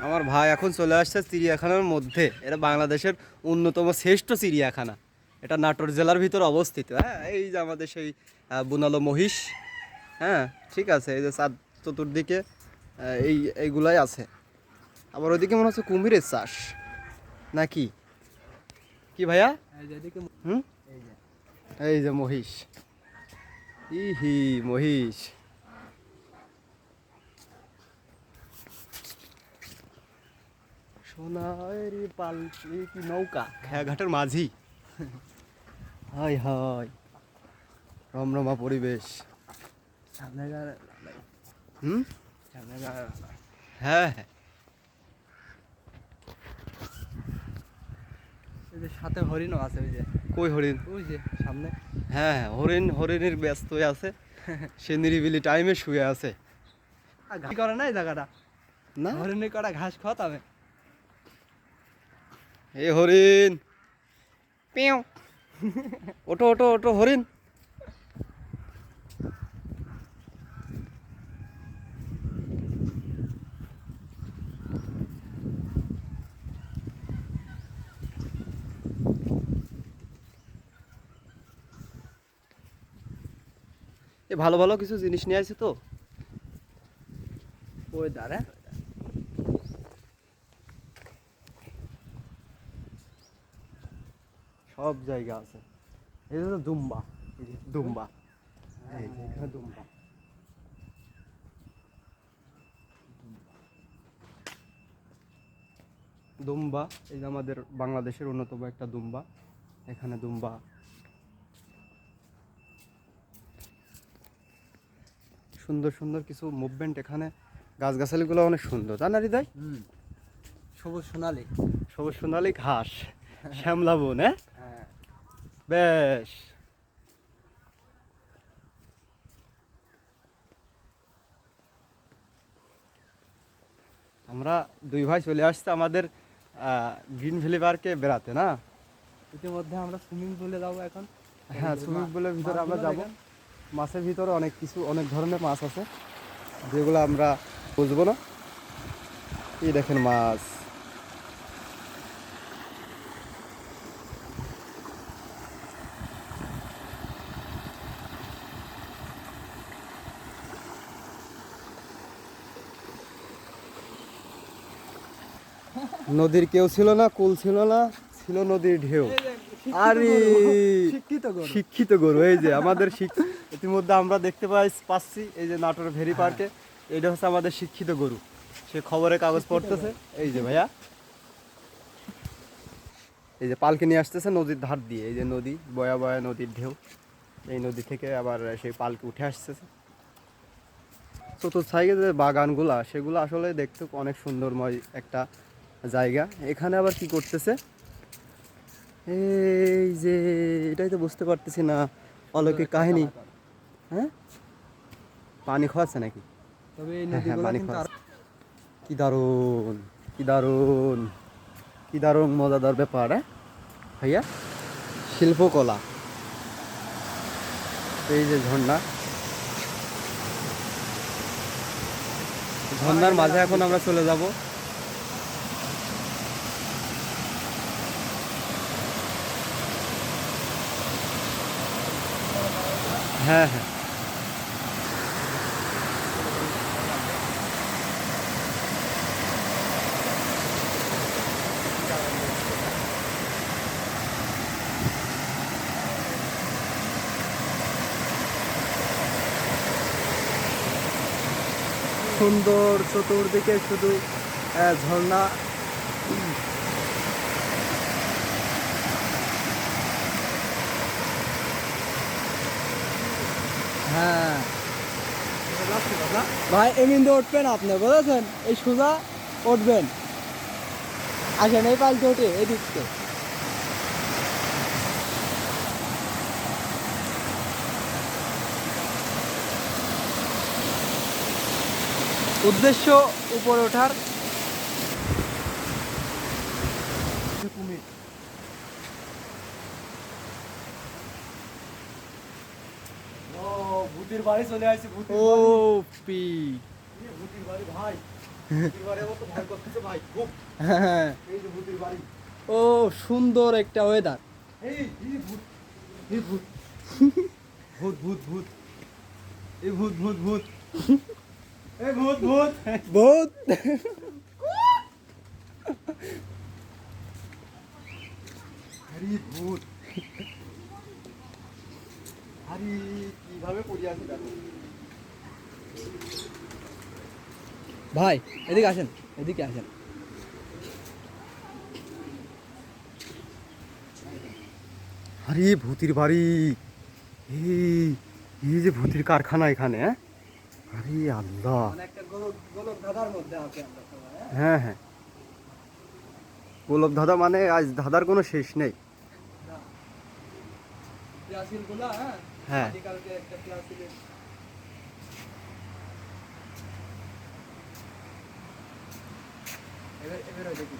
আমার ভাই এখন চলে আসছে চিড়িয়াখানার মধ্যে। এটা বাংলাদেশের অন্যতম শ্রেষ্ঠ চিড়িয়াখানা। এটা নাটোর জেলার ভিতর অবস্থিত। হ্যাঁ, এই যে আমাদের সেই বুনালো মহিষ। হ্যাঁ, ঠিক আছে, এই যে চাঁদ চতুর্দিকে এইগুলাই আছে। আবার ওইদিকে মনে হচ্ছে কুমিরের চাষ নাকি, কি ভাইয়া? হুম, এই যে মহিষ, ইহি মহিষ। সোনারি পালকি কি নৌকা খেয়াঘাটের মাঝি। হাই হাই, রমরমা পরিবেশ। হুম, হ্যাঁ হ্যাঁ। এই যে সাথে হরিণও আছে, ওই যে কই হরিণ? ওই যে সামনে। হ্যাঁ হ্যাঁ, হরিণের ব্যস্ত হয়ে আছে। সে নিরিবিলি টাইমে শুয়ে আছে। আর ঘাস করে না এই জায়গাটা, না, হরিণের কটা ঘাস খাওয়াতে। এই হরিণ, পিউ, ওটো ওটো ওটো হরিণ। এ ভালো ভালো কিছু জিনিস নিয়ে আসে তো। ওই দাঁড়া, সব জায়গা আছে। এই যে দুম্বা, এই যে দুম্বা, এই যে এখানে দুম্বা। দুম্বা, এই যে আমাদের বাংলাদেশের অন্যতম একটা দুম্বা। এখানে দুম্বা। সুন্দর সুন্দর কিছু মুভমেন্ট এখানে। গাছগাছালিগুলো অনেক সুন্দর, জানা হৃদয়? সবুজ সোনালি। সবুজ সোনালি ঘাস, শ্যামলা বন। হ্যাঁ, হ্যাঁ, বেশ। আমরা দুই ভাই চলে আসছে আমাদের গ্রিন ভ্যালি পার্কে বেড়াতে, না? ইতিমধ্যে আমরা সুইমিং পুলে যাবো এখন। হ্যাঁ, সুইমিং পুলের ভিতরে আমরা যাব। মাছের ভিতরে অনেক ধরনের মাছ আছে, যেগুলো আমরা বুঝবো না। এই দেখেন মাছ। নদীর কেউ ছিল না, কুল ছিল না, ছিল নদীর ঢেউ। আরে শিক্ষিত গরু, এই যে আমাদের ইতিমধ্যে আমরা দেখতে পাচ্ছি এই যে নাটোর ভেরি পার্কে। এটা হচ্ছে আমাদের শিক্ষিত গরু। সে খবরের কাগজ পড়তেছে। এই যে ভাইয়া, এই যে পালকি নিয়ে আসতেছে নদীর ধার দিয়ে। এই যে নদী, বয়া বয়া নদীর ঢেউ। এই নদী থেকে আবার সেই পালকি উঠে আসতেছে। চতুর্থ সাইডে যে বাগানগুলা, সেগুলো আসলে দেখতে অনেক সুন্দরময় একটা জায়গা। এখানে আবার কি করতেছে, এই যে এটাই তো বুঝতে পারতেছি না, অলৌকিক কাহিনী। হ্যাঁ, পানি খাওয়াচ্ছে নাকি? তবে এই হ্যাঁ হ্যাঁ, নদীগুলো পানি কিন্তু খাওয়াচ্ছে। কি দারুণ, কি দারুণ, কি দারুণ মজাদার ব্যাপার। হ্যাঁ ভাইয়া, শিল্পকলা। এই যে ঝর্ণা, ঝর্ণার মাঝে এখন আমরা চলে যাব। হ্যাঁ হ্যাঁ, সুন্দর চতুর্দিকে শুধু ঝর্ণা। হ্যাঁ ভাই, এমনি উঠবেন আপনি, বুঝেছেন? এই সোজা উঠবেন, আসেন এই পালতে উঠে এই দিকতে। উদ্দেশ্য উপরে ওঠার। কুমির, ভূতের বাড়ি চলে আসছে। ও পি ভূতের বাড়ি ভাই। হ্যাঁ। ও সুন্দর একটা ওয়েদার। ভূত ভূত ভূত এই ভূত ভূত ভূত এই ভূত ভূত বহুত আরে ভূত আরে কিভাবে পড়ে আছে দেখো ভাই এদিকে আসেন, এদিকে আসেন। আরে ভূতির বাড়ি এই এই যে ভূতির কারখানা এখানে হ্যাঁ আরে আল্লাহ মানে একটা গোলক ধাঁধার মধ্যে আছে আমরা সবাই, হ্যাঁ? হ্যাঁ হ্যাঁ গোলক ধাঁধা মানে আজ ধাঁধার কোনো শেষ নেই ক্লাসিলগুলা, হ্যাঁ? হ্যাঁ। আদিকালকে একটা ক্লাসিলের এবার দেখি